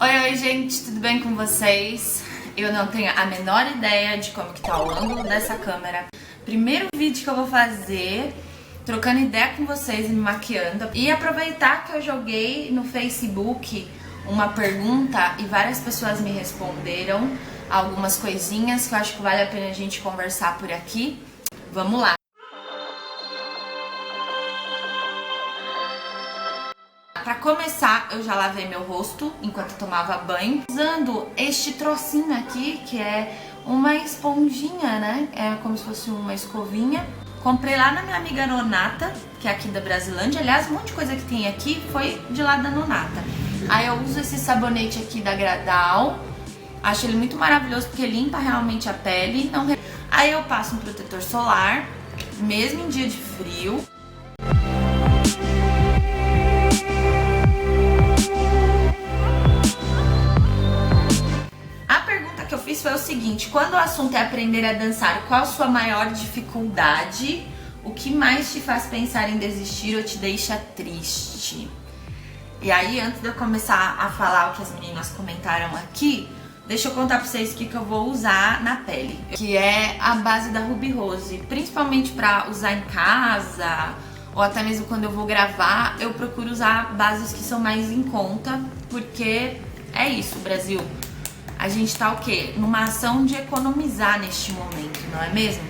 Oi, gente, tudo bem com vocês? Eu não tenho a menor ideia de como que tá o ângulo dessa câmera. Primeiro vídeo que eu vou fazer, trocando ideia com vocês e me maquiando. E aproveitar que eu joguei no Facebook uma pergunta e várias pessoas me responderam algumas coisinhas que eu acho que vale a pena a gente conversar por aqui. Vamos lá! Pra começar, eu já lavei meu rosto enquanto eu tomava banho, usando este trocinho aqui, que é uma esponjinha, né? É como se fosse uma escovinha. Comprei lá na minha amiga Nonata, que é aqui da Brasilândia. Aliás, um monte de coisa que tem aqui foi de lá da Nonata. Aí eu uso esse sabonete aqui da Gradal. Acho ele muito maravilhoso porque limpa realmente a pele. Não... Aí eu passo um protetor solar, mesmo em dia de frio. Foi o seguinte: quando o assunto é aprender a dançar, qual a sua maior dificuldade? O que mais te faz pensar em desistir ou te deixa triste? E aí, antes de eu começar a falar o que as meninas comentaram aqui, deixa eu contar pra vocês o que eu vou usar na pele, que é a base da Ruby Rose, principalmente pra usar em casa ou até mesmo quando eu vou gravar. Eu procuro usar bases que são mais em conta, porque é isso, Brasil. A gente tá o quê? Numa ação de economizar neste momento, não é mesmo?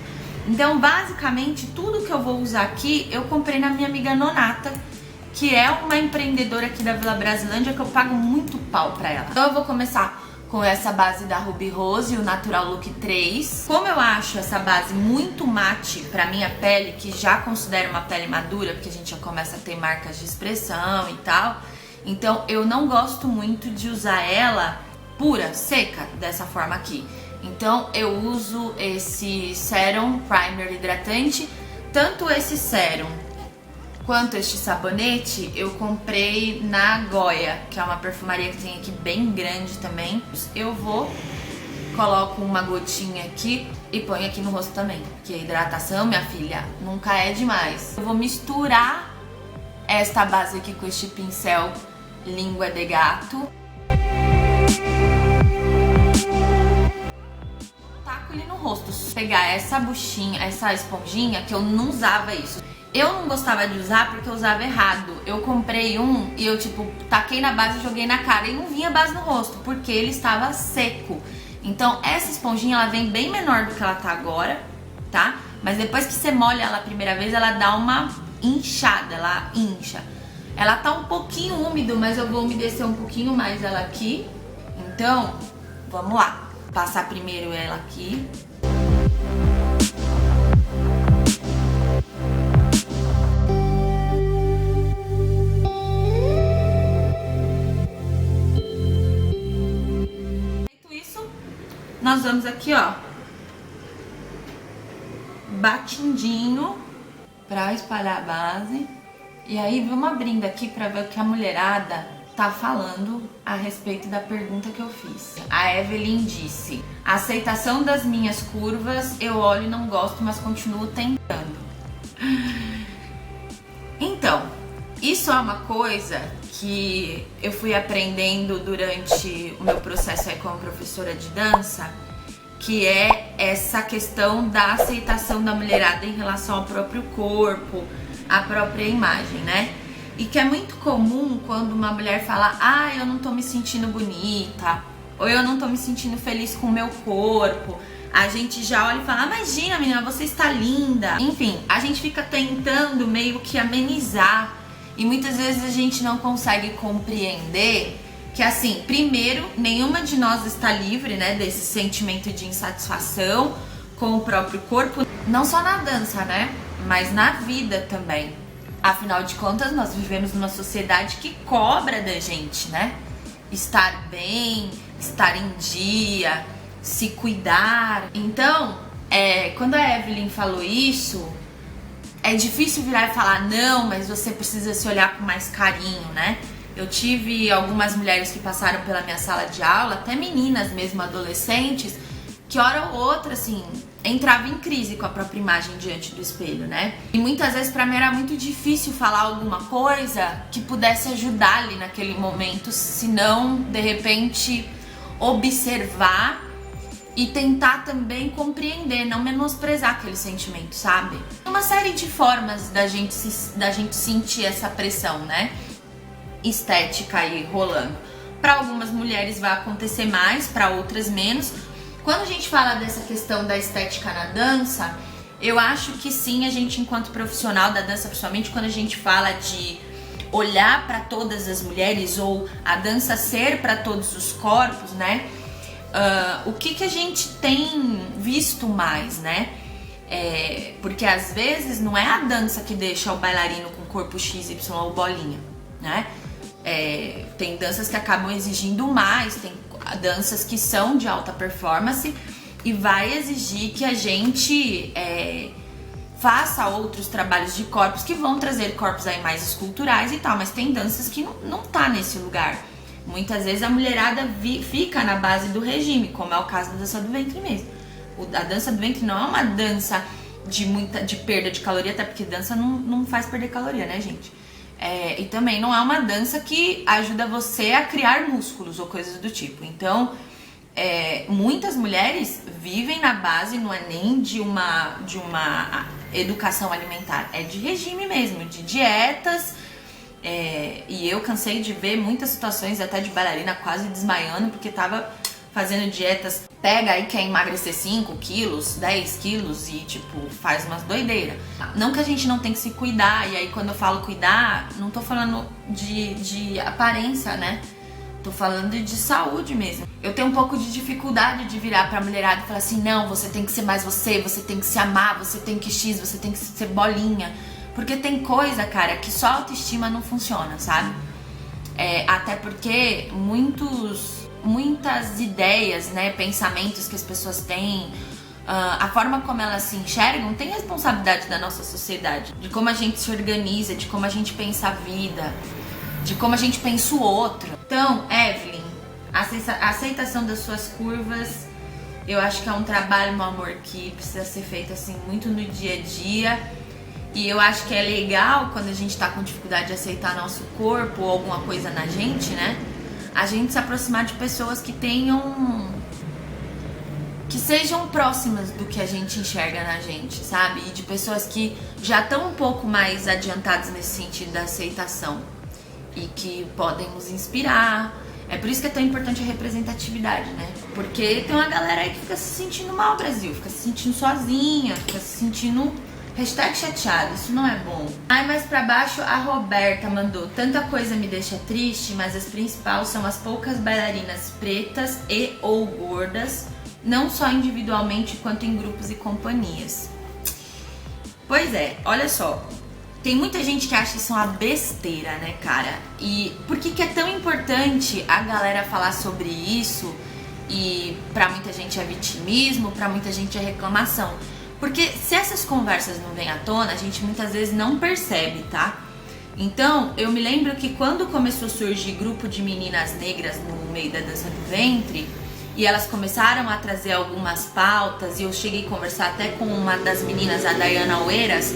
Então, basicamente, tudo que eu vou usar aqui, eu comprei na minha amiga Nonata, que é uma empreendedora aqui da Vila Brasilândia, que eu pago muito pau pra ela. Então eu vou começar com essa base da Ruby Rose, o Natural Look 3. Como eu acho essa base muito mate pra minha pele, que já considero uma pele madura, porque a gente já começa a ter marcas de expressão e tal, então eu não gosto muito de usar ela pura, seca, dessa forma aqui. Então eu uso esse sérum, primer hidratante. Tanto esse sérum quanto este sabonete eu comprei na Goya, que é uma perfumaria que tem aqui bem grande também. Eu coloco uma gotinha aqui e ponho aqui no rosto também, porque a hidratação, minha filha, nunca é demais. Eu vou misturar esta base aqui com este pincel língua de gato. Taco ele no rosto. Pegar essa buchinha, essa esponjinha, que eu não usava isso. Eu não gostava de usar porque eu usava errado. Eu comprei um e eu taquei na base e joguei na cara e não vinha base no rosto, porque ele estava seco. Então essa esponjinha, ela vem bem menor do que ela tá agora, tá? Mas depois que você molha ela a primeira vez, ela dá uma inchada, ela incha. Ela tá um pouquinho úmido, mas eu vou umedecer um pouquinho mais ela aqui. Então, vamos lá. Passar primeiro ela aqui. Feito isso, nós vamos aqui, ó, batidinho pra espalhar a base. E aí vamos abrindo aqui pra ver o que a mulherada tá falando a respeito da pergunta que eu fiz. A Evelyn disse: a aceitação das minhas curvas, eu olho e não gosto, mas continuo tentando. Então, isso é uma coisa que eu fui aprendendo durante o meu processo aí como professora de dança, que é essa questão da aceitação da mulherada em relação ao próprio corpo, à própria imagem, né? E que é muito comum quando uma mulher fala: ah, eu não tô me sentindo bonita, ou eu não tô me sentindo feliz com o meu corpo. A gente já olha e fala: ah, imagina, menina, você está linda. Enfim, a gente fica tentando meio que amenizar. E muitas vezes a gente não consegue compreender que, assim, primeiro, nenhuma de nós está livre, né, desse sentimento de insatisfação com o próprio corpo. Não só na dança, né, mas na vida também. Afinal de contas, nós vivemos numa sociedade que cobra da gente, né? Estar bem, estar em dia, se cuidar. Então, quando a Evelyn falou isso, é difícil virar e falar: não, mas você precisa se olhar com mais carinho, né? Eu tive algumas mulheres que passaram pela minha sala de aula, até meninas mesmo, adolescentes, que hora ou outra, assim, entrava em crise com a própria imagem diante do espelho, né? E muitas vezes pra mim era muito difícil falar alguma coisa que pudesse ajudar ali naquele momento, se não, de repente, observar e tentar também compreender, não menosprezar aquele sentimento, sabe? Uma série de formas da gente sentir essa pressão, né? Estética aí rolando. Para algumas mulheres vai acontecer mais, para outras menos. Quando a gente fala dessa questão da estética na dança, eu acho que sim, a gente enquanto profissional da dança, principalmente quando a gente fala de olhar para todas as mulheres ou a dança ser para todos os corpos, né? O que a gente tem visto mais, né? Porque às vezes não é a dança que deixa o bailarino com corpo XY ou bolinha, né? Tem danças que acabam exigindo mais, tem danças que são de alta performance e vai exigir que a gente faça outros trabalhos de corpos que vão trazer corpos aí mais esculturais e tal, mas tem danças que não tá nesse lugar. Muitas vezes a mulherada fica na base do regime, como é o caso da dança do ventre mesmo. A dança do ventre não é uma dança de perda de caloria, até porque dança não faz perder caloria, né, gente? E também não é uma dança que ajuda você a criar músculos ou coisas do tipo. Então, muitas mulheres vivem na base, não é nem de uma educação alimentar, é de regime mesmo, de dietas. E eu cansei de ver muitas situações até de bailarina quase desmaiando porque tava fazendo dietas, pega aí quer emagrecer 5 quilos, 10 quilos e tipo, faz umas doideiras. Não que a gente não tem que se cuidar, e aí quando eu falo cuidar, não tô falando de aparência, né? Tô falando de saúde mesmo. Eu tenho um pouco de dificuldade de virar pra mulherada e falar assim, não, você tem que ser mais você tem que se amar, você tem que X, você tem que ser bolinha. Porque tem coisa, cara, que só autoestima não funciona, sabe? Até porque muitas ideias, né, pensamentos que as pessoas têm, a forma como elas se enxergam tem responsabilidade da nossa sociedade, de como a gente se organiza, de como a gente pensa a vida, de como a gente pensa o outro. Então, Evelyn, a aceitação das suas curvas, eu acho que é um trabalho, meu amor, que precisa ser feito assim muito no dia a dia. E eu acho que é legal quando a gente tá com dificuldade de aceitar nosso corpo ou alguma coisa na gente, né? A gente se aproximar de pessoas que sejam próximas do que a gente enxerga na gente, sabe? E de pessoas que já estão um pouco mais adiantadas nesse sentido da aceitação e que podem nos inspirar. É por isso que é tão importante a representatividade, né? Porque tem uma galera aí que fica se sentindo mal, Brasil, fica se sentindo sozinha, fica se sentindo #chateado, isso não é bom. Aí mais pra baixo a Roberta mandou: tanta coisa me deixa triste, mas as principais são as poucas bailarinas pretas e ou gordas, não só individualmente quanto em grupos e companhias. Pois é, olha só, tem muita gente que acha isso uma besteira, né, cara? E por que é tão importante a galera falar sobre isso? E pra muita gente é vitimismo, pra muita gente é reclamação. Porque se essas conversas não vêm à tona, a gente muitas vezes não percebe, tá? Então, eu me lembro que quando começou a surgir grupo de meninas negras no meio da dança do ventre, e elas começaram a trazer algumas pautas, e eu cheguei a conversar até com uma das meninas, a Dayana Oeiras,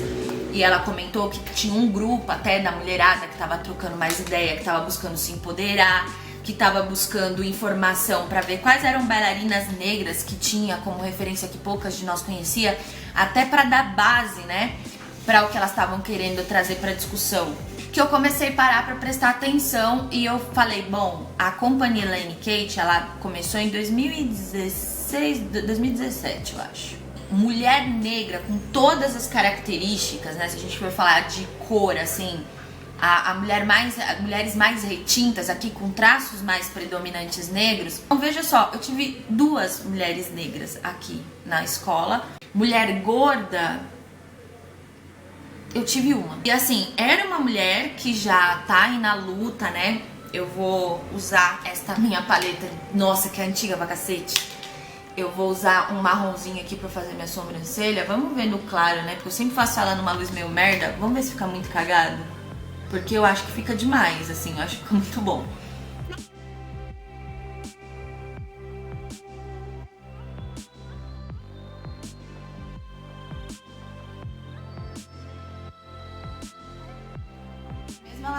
e ela comentou que tinha um grupo até da mulherada que tava trocando mais ideia, que tava buscando se empoderar, que tava buscando informação para ver quais eram bailarinas negras que tinha como referência que poucas de nós conhecia, até para dar base, né, para o que elas estavam querendo trazer para discussão. Que eu comecei a parar para prestar atenção e eu falei, bom, a companhia Lane Kate, ela começou em 2017, eu acho. Mulher negra com todas as características, né, se a gente for falar de cor, assim, mulheres mais retintas aqui, com traços mais predominantes negros. Então veja só, eu tive 2 mulheres negras aqui na escola. Mulher gorda, eu tive uma. E assim, era uma mulher que já tá aí na luta, né? Eu vou usar esta minha paleta, nossa, que é antiga pra cacete. Eu vou usar um marronzinho aqui pra fazer minha sobrancelha. Vamos ver no claro, né? Porque eu sempre faço ela numa luz meio merda. Vamos ver se fica muito cagado. Porque eu acho que fica demais, assim, eu acho que fica muito bom.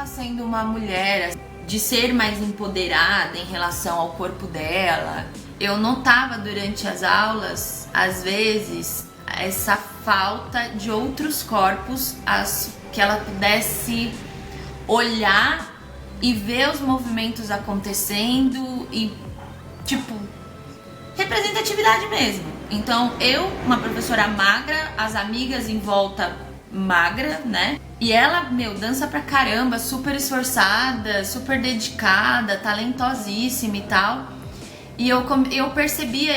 sendo uma mulher, de ser mais empoderada em relação ao corpo dela, eu notava durante as aulas, às vezes, essa falta de outros corpos que ela pudesse olhar e ver os movimentos acontecendo e, tipo, representatividade mesmo. Então, eu, uma professora magra, as amigas em volta magra, né? E ela, dança pra caramba, super esforçada, super dedicada, talentosíssima e tal. E eu percebia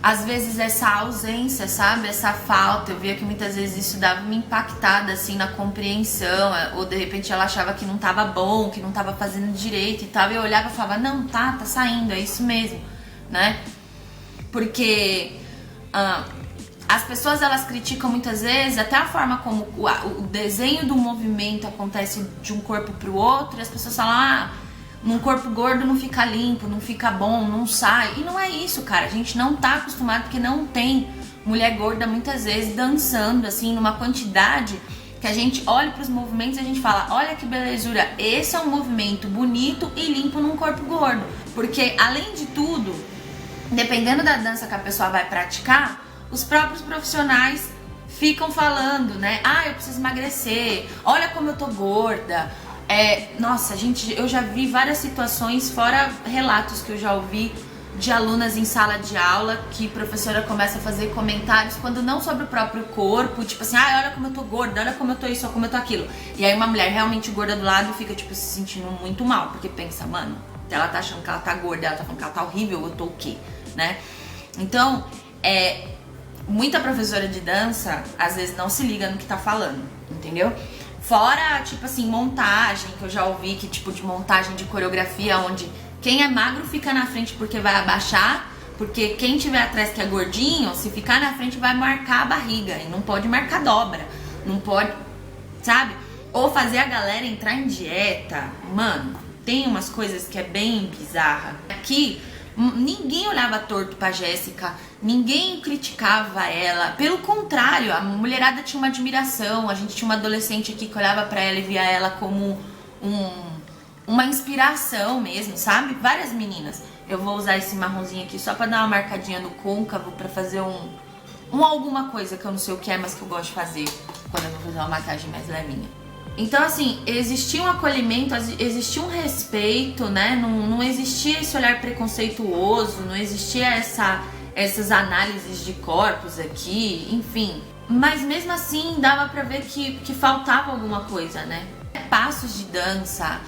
às vezes essa ausência, sabe? Essa falta. Eu via que muitas vezes isso dava uma impactada, assim, na compreensão. Ou de repente ela achava que não tava bom, que não tava fazendo direito e tal. E eu olhava e falava, não, tá saindo, é isso mesmo, né? Porque as pessoas, elas criticam muitas vezes até a forma como o desenho do movimento acontece de um corpo pro outro. E as pessoas falam, num corpo gordo não fica limpo, não fica bom, não sai. E não é isso, cara. A gente não tá acostumado, porque não tem mulher gorda muitas vezes dançando assim numa quantidade que a gente olha pros movimentos e a gente fala, olha que belezura, esse é um movimento bonito e limpo num corpo gordo. Porque além de tudo, dependendo da dança que a pessoa vai praticar, os próprios profissionais ficam falando, né? Eu preciso emagrecer, olha como eu tô gorda. Nossa, gente, eu já vi várias situações, fora relatos que eu já ouvi de alunas em sala de aula, que a professora começa a fazer comentários, quando não sobre o próprio corpo, tipo assim, olha como eu tô gorda, olha como eu tô isso, olha como eu tô aquilo. E aí uma mulher realmente gorda do lado fica, tipo, se sentindo muito mal, porque pensa, mano, ela tá achando que ela tá gorda, ela tá falando que ela tá horrível, eu tô o quê, né? Então, muita professora de dança, às vezes, não se liga no que tá falando, entendeu? Fora, tipo assim, montagem, que eu já ouvi, que tipo de montagem de coreografia, onde quem é magro fica na frente porque vai abaixar, porque quem tiver atrás que é gordinho, se ficar na frente vai marcar a barriga, e não pode marcar dobra, não pode, sabe? Ou fazer a galera entrar em dieta. Mano, tem umas coisas que é bem bizarra. Aqui, ninguém olhava torto pra Jéssica, ninguém criticava ela, pelo contrário, a mulherada tinha uma admiração. A gente tinha uma adolescente aqui que olhava pra ela e via ela como uma inspiração mesmo, sabe? Várias meninas. Eu vou usar esse marronzinho aqui só pra dar uma marcadinha no côncavo, pra fazer alguma coisa que eu não sei o que é, mas que eu gosto de fazer quando eu vou fazer uma maquiagem mais levinha. Então, assim, existia um acolhimento, existia um respeito, né? Não existia esse olhar preconceituoso, não existia essas análises de corpos aqui, enfim. Mas mesmo assim, dava pra ver que faltava alguma coisa, né? Passos de dança,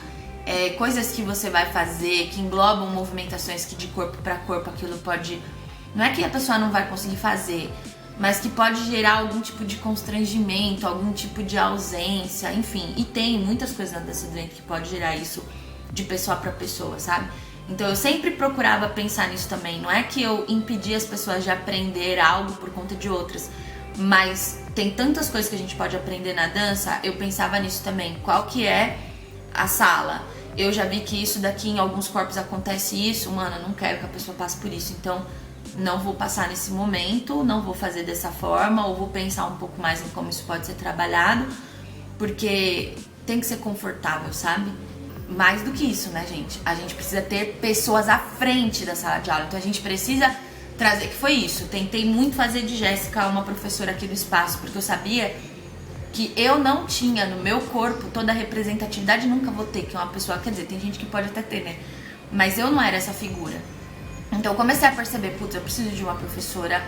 coisas que você vai fazer, que englobam movimentações que de corpo pra corpo aquilo pode... Não é que a pessoa não vai conseguir fazer, mas que pode gerar algum tipo de constrangimento, algum tipo de ausência, enfim. E tem muitas coisas na dança do ventre que pode gerar isso de pessoa pra pessoa, sabe? Então eu sempre procurava pensar nisso também. Não é que eu impedia as pessoas de aprender algo por conta de outras, mas tem tantas coisas que a gente pode aprender na dança, eu pensava nisso também. Qual que é a sala? Eu já vi que isso daqui em alguns corpos acontece isso, mano, eu não quero que a pessoa passe por isso, então não vou passar nesse momento, não vou fazer dessa forma, ou vou pensar um pouco mais em como isso pode ser trabalhado, porque tem que ser confortável, sabe? Mais do que isso, né, gente? A gente precisa ter pessoas à frente da sala de aula, então a gente precisa trazer, que foi isso, tentei muito fazer de Jéssica uma professora aqui do espaço, porque eu sabia que eu não tinha no meu corpo toda a representatividade, nunca vou ter, que é uma pessoa, quer dizer, tem gente que pode até ter, né? Mas eu não era essa figura. Então eu comecei a perceber, putz, eu preciso de uma professora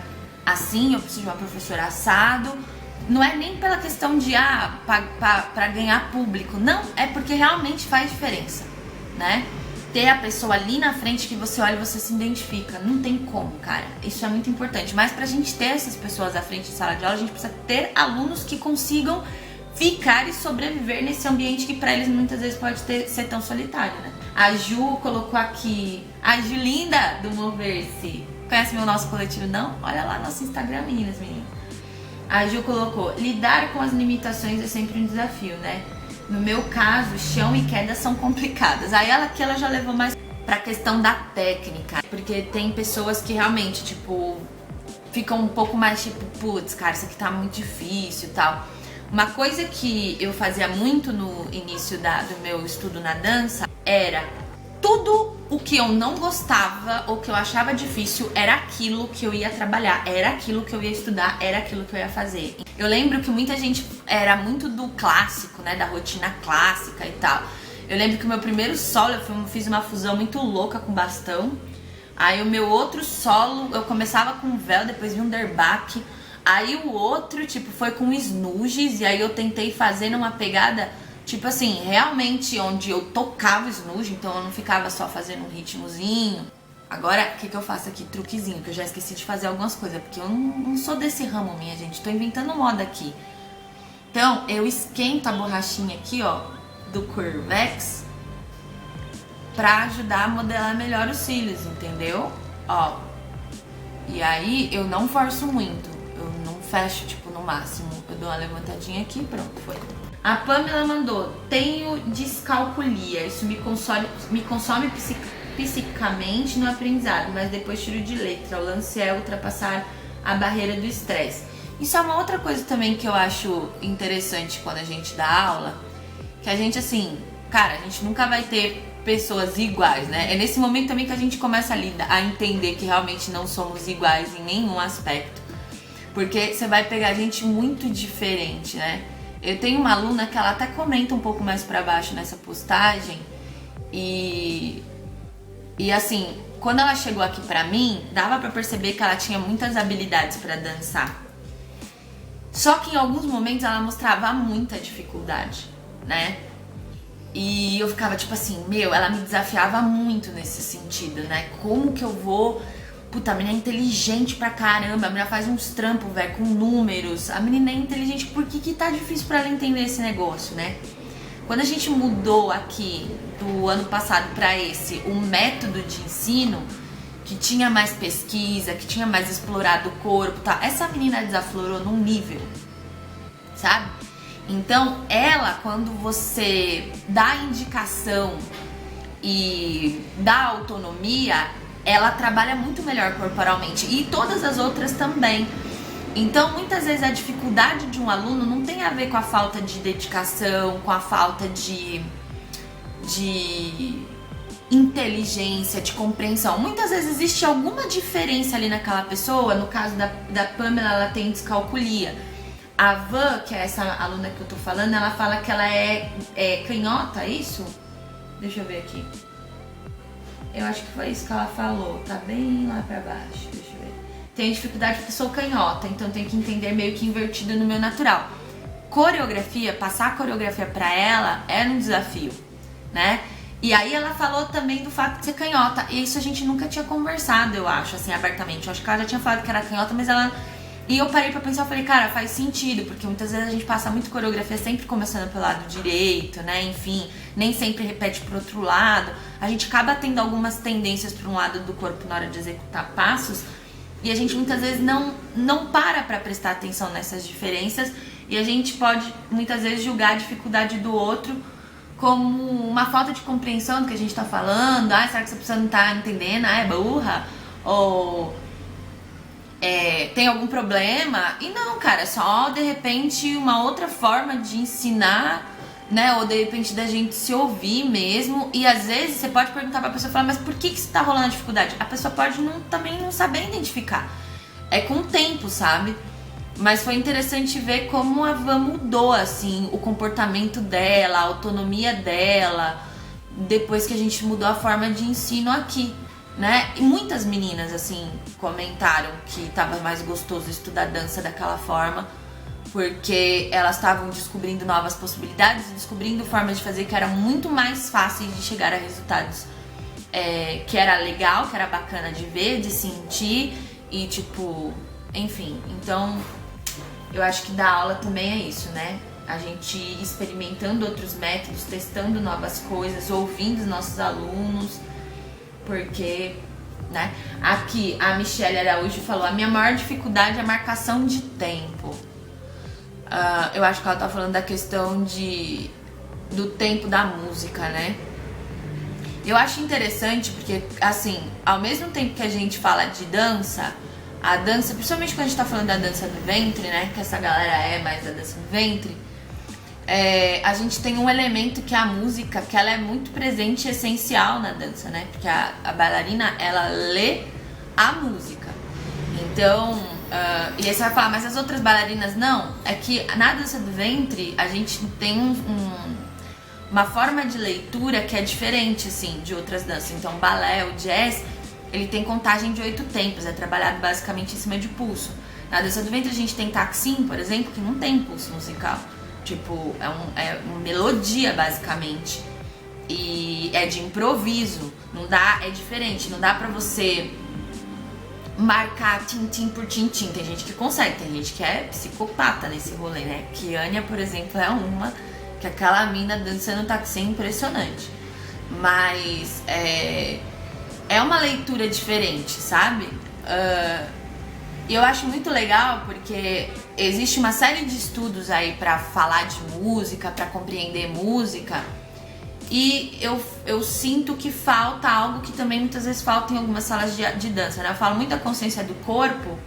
assim, eu preciso de uma professora assado. Não é nem pela questão de, pra ganhar público, não, é porque realmente faz diferença, né? Ter a pessoa ali na frente que você olha e você se identifica, não tem como, cara, isso é muito importante. Mas pra gente ter essas pessoas à frente de sala de aula, a gente precisa ter alunos que consigam ficar e sobreviver nesse ambiente que pra eles muitas vezes pode ser tão solitário, né? A Ju colocou aqui, a Ju linda do Mover-se. Conhece meu nosso coletivo, não? Olha lá nosso Instagram, meninas. A Ju colocou, lidar com as limitações é sempre um desafio, né? No meu caso, chão e queda são complicadas. Aí ela já levou mais pra questão da técnica, porque tem pessoas que realmente, tipo, ficam um pouco mais tipo, putz, cara, isso aqui tá muito difícil e tal. Uma coisa que eu fazia muito no início do meu estudo na dança era tudo o que eu não gostava ou que eu achava difícil era aquilo que eu ia trabalhar, era aquilo que eu ia estudar, era aquilo que eu ia fazer. Eu lembro que muita gente era muito do clássico, né, da rotina clássica e tal. Eu lembro que o meu primeiro solo eu fiz uma fusão muito louca com bastão. Aí o meu outro solo eu começava com véu, depois vi um derbaque. Aí o outro, tipo, foi com snooges, e aí eu tentei fazer numa pegada, tipo assim, realmente onde eu tocava o snooze, então eu não ficava só fazendo um ritmozinho. Agora, o que eu faço aqui? Truquezinho, que eu já esqueci de fazer algumas coisas, porque eu não sou desse ramo, minha gente, tô inventando moda aqui. Então, eu esquento a borrachinha aqui, ó, do Curvex, pra ajudar a modelar melhor os cílios, entendeu? Ó, e aí eu não forço muito. Eu não fecho, tipo, no máximo. Eu dou uma levantadinha aqui e pronto, foi. A Pamela mandou: tenho descalculia. Isso me consome psicicamente no aprendizado, mas depois tiro de letra. O lance é ultrapassar a barreira do estresse. Isso é uma outra coisa também que eu acho interessante quando a gente dá aula. Que a gente, assim, cara, a gente nunca vai ter pessoas iguais, né? É nesse momento também que a gente começa a entender que realmente não somos iguais em nenhum aspecto. Porque você vai pegar gente muito diferente, né? Eu tenho uma aluna que ela até comenta um pouco mais pra baixo nessa postagem. E assim, quando ela chegou aqui pra mim, dava pra perceber que ela tinha muitas habilidades pra dançar. Só que em alguns momentos ela mostrava muita dificuldade, né? E eu ficava tipo assim, ela me desafiava muito nesse sentido, né? Como que eu vou... Puta, a menina é inteligente pra caramba, a menina faz uns trampos, velho, com números. A menina é inteligente, por que tá difícil pra ela entender esse negócio, né? Quando a gente mudou aqui do ano passado pra esse, o método de ensino, que tinha mais pesquisa, que tinha mais explorado o corpo, tá? Essa menina desaflorou num nível, sabe? Então, ela, quando você dá indicação e dá autonomia, ela trabalha muito melhor corporalmente, e todas as outras também. Então, muitas vezes a dificuldade de um aluno não tem a ver com a falta de dedicação, com a falta de inteligência, de compreensão. Muitas vezes existe alguma diferença ali naquela pessoa. No caso da Pamela, ela tem descalculia. A Van, que é essa aluna que eu tô falando, ela fala que ela é canhota, é isso? Deixa eu ver aqui. Eu acho que foi isso que ela falou, tá bem lá pra baixo, deixa eu ver. Tenho dificuldade porque sou canhota, então tenho que entender meio que invertido no meu natural. Coreografia, passar a coreografia pra ela era um desafio, né? E aí ela falou também do fato de ser canhota, e isso a gente nunca tinha conversado, eu acho, assim, abertamente. Eu acho que ela já tinha falado que era canhota, mas ela... E eu parei pra pensar, eu falei, cara, faz sentido, porque muitas vezes a gente passa muito coreografia sempre começando pelo lado direito, né, enfim, nem sempre repete pro outro lado. A gente acaba tendo algumas tendências pra um lado do corpo na hora de executar passos, e a gente muitas vezes não para pra prestar atenção nessas diferenças, e a gente pode muitas vezes julgar a dificuldade do outro como uma falta de compreensão do que a gente tá falando. Ah, será que essa pessoa não tá entendendo? Ah, é burra? Ou... tem algum problema? E não, cara, é só de repente uma outra forma de ensinar, né? Ou de repente da gente se ouvir mesmo. E às vezes você pode perguntar pra pessoa, falar, mas por que isso tá rolando a dificuldade? A pessoa pode também não saber identificar. É com o tempo, sabe? Mas foi interessante ver como a Van mudou, assim, o comportamento dela, a autonomia dela, depois que a gente mudou a forma de ensino aqui, né? E muitas meninas, assim, comentaram que tava mais gostoso estudar dança daquela forma, porque elas estavam descobrindo novas possibilidades, descobrindo formas de fazer que eram muito mais fáceis de chegar a resultados que era legal, que era bacana de ver, de sentir e, tipo, enfim. Então, eu acho que dar aula também é isso, né? A gente ir experimentando outros métodos, testando novas coisas, ouvindo os nossos alunos, porque, né? Aqui, a Michelle Araújo falou, a minha maior dificuldade é a marcação de tempo. Eu acho que ela tá falando da questão do tempo da música, né? Eu acho interessante porque, assim, ao mesmo tempo que a gente fala de dança, A dança, principalmente quando a gente tá falando da dança do ventre, né? Que essa galera é mais da dança do ventre. A gente tem um elemento que é a música, que ela é muito presente e essencial na dança, né? Porque a bailarina, ela lê a música. Então, e aí você vai falar, mas as outras bailarinas não? É que na dança do ventre, a gente tem uma forma de leitura que é diferente, assim, de outras danças. Então, o balé, o jazz, ele tem contagem de 8 tempos, é trabalhado basicamente em cima de pulso. Na dança do ventre, a gente tem taksim, por exemplo, que não tem pulso musical. Tipo, é uma melodia, basicamente. E é de improviso. Não dá, é diferente. Não dá pra você marcar tintim por tintim. Tem gente que consegue, tem gente que é psicopata nesse rolê, né? Kiania, por exemplo, é uma que aquela mina dançando táxi é impressionante. Mas é uma leitura diferente, sabe? E eu acho muito legal porque existe uma série de estudos aí pra falar de música, pra compreender música. E eu sinto que falta algo que também muitas vezes falta em algumas salas de dança, né? Eu falo muito da consciência do corpo.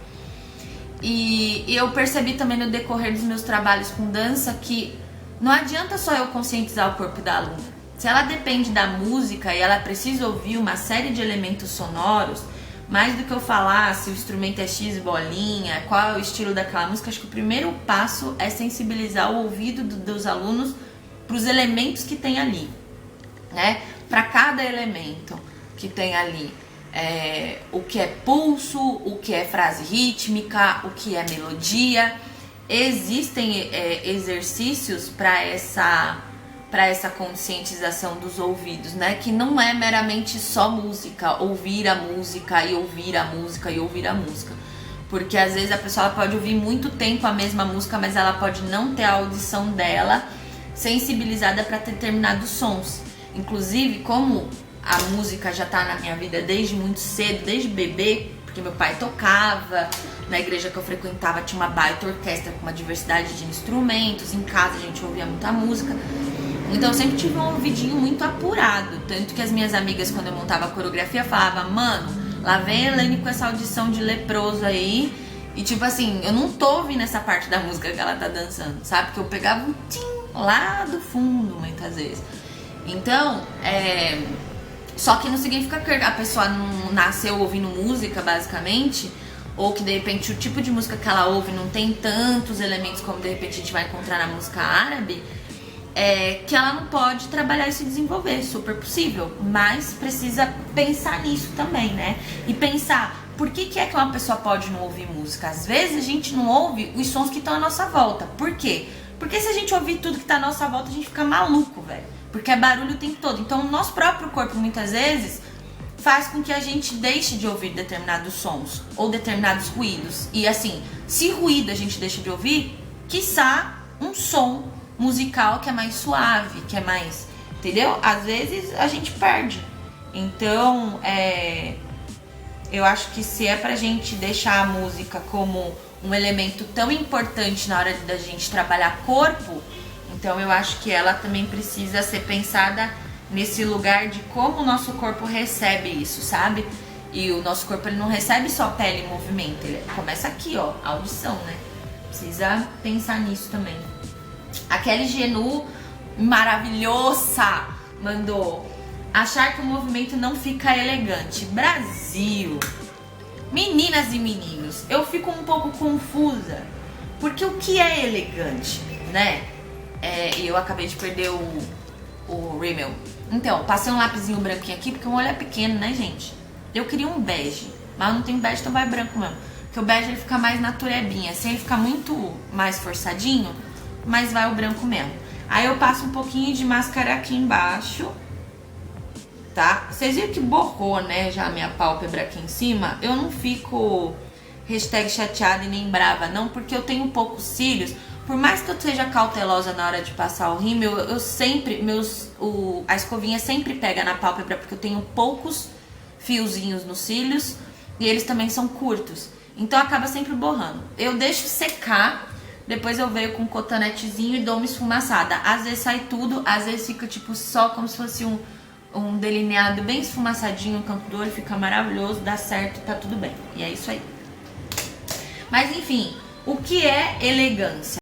E eu percebi também no decorrer dos meus trabalhos com dança que não adianta só eu conscientizar o corpo da aluna. Se ela depende da música e ela precisa ouvir uma série de elementos sonoros, mais do que eu falar se o instrumento é X bolinha, qual é o estilo daquela música, acho que o primeiro passo é sensibilizar o ouvido dos alunos para os elementos que tem ali, né? Para cada elemento que tem ali, o que é pulso, o que é frase rítmica, o que é melodia. Existem exercícios para essa conscientização dos ouvidos, né? Que não é meramente só música, ouvir a música e ouvir a música e ouvir a música. Porque às vezes a pessoa pode ouvir muito tempo a mesma música, mas ela pode não ter a audição dela sensibilizada para determinados sons. Inclusive, como a música já tá na minha vida desde muito cedo, desde bebê, porque meu pai tocava, na igreja que eu frequentava tinha uma baita orquestra com uma diversidade de instrumentos, em casa a gente ouvia muita música. Então eu sempre tive um ouvidinho muito apurado, tanto que as minhas amigas, quando eu montava a coreografia, falavam, mano, lá vem a Elaine com essa audição de leproso aí, e tipo assim, eu não tô ouvindo essa parte da música que ela tá dançando, sabe? Porque eu pegava um tim lá do fundo, muitas vezes. Então, só que não significa que a pessoa não nasceu ouvindo música, basicamente, ou que de repente o tipo de música que ela ouve não tem tantos elementos como de repente a gente vai encontrar na música árabe, que ela não pode trabalhar e se desenvolver, super possível, mas precisa pensar nisso também, né? E pensar, por que é que uma pessoa pode não ouvir música? Às vezes a gente não ouve os sons que estão à nossa volta. Por quê? Porque se a gente ouvir tudo que tá à nossa volta, a gente fica maluco, velho. Porque é barulho o tempo todo. Então o nosso próprio corpo, muitas vezes, faz com que a gente deixe de ouvir determinados sons ou determinados ruídos. E assim, se ruído a gente deixa de ouvir, quiçá um som musical que é mais suave, que é mais... Entendeu? Às vezes a gente perde. Então, eu acho que se é pra gente deixar a música como um elemento tão importante na hora da gente trabalhar corpo, então eu acho que ela também precisa ser pensada nesse lugar de como o nosso corpo recebe isso, sabe? E o nosso corpo, ele não recebe só pele e movimento, ele começa aqui, ó, a audição, né? Precisa pensar nisso também. A Kelly Genu, maravilhosa, mandou: achar que o movimento não fica elegante. Brasil! Meninas e meninos, eu fico um pouco confusa, porque o que é elegante, né? E eu acabei de perder o rímel. Então, passei um lapisinho branquinho aqui, porque o olho é pequeno, né, gente? Eu queria um bege, mas não tem bege, então vai branco mesmo. Porque o bege, ele fica mais naturebinha, assim ele fica muito mais forçadinho, mas vai o branco mesmo. Aí eu passo um pouquinho de máscara aqui embaixo, tá? Vocês viram que borrou, né, já a minha pálpebra aqui em cima? Eu não fico #chateada e nem brava, não, porque eu tenho poucos cílios. Por mais que eu seja cautelosa na hora de passar o rímel, eu sempre, a escovinha sempre pega na pálpebra, porque eu tenho poucos fiozinhos nos cílios e eles também são curtos. Então acaba sempre borrando. Eu deixo secar, depois eu venho com um cotonetezinho e dou uma esfumaçada. Às vezes sai tudo, às vezes fica tipo só como se fosse um delineado bem esfumaçadinho no canto do olho, fica maravilhoso, dá certo, tá tudo bem. E é isso aí. Mas enfim, o que é elegância?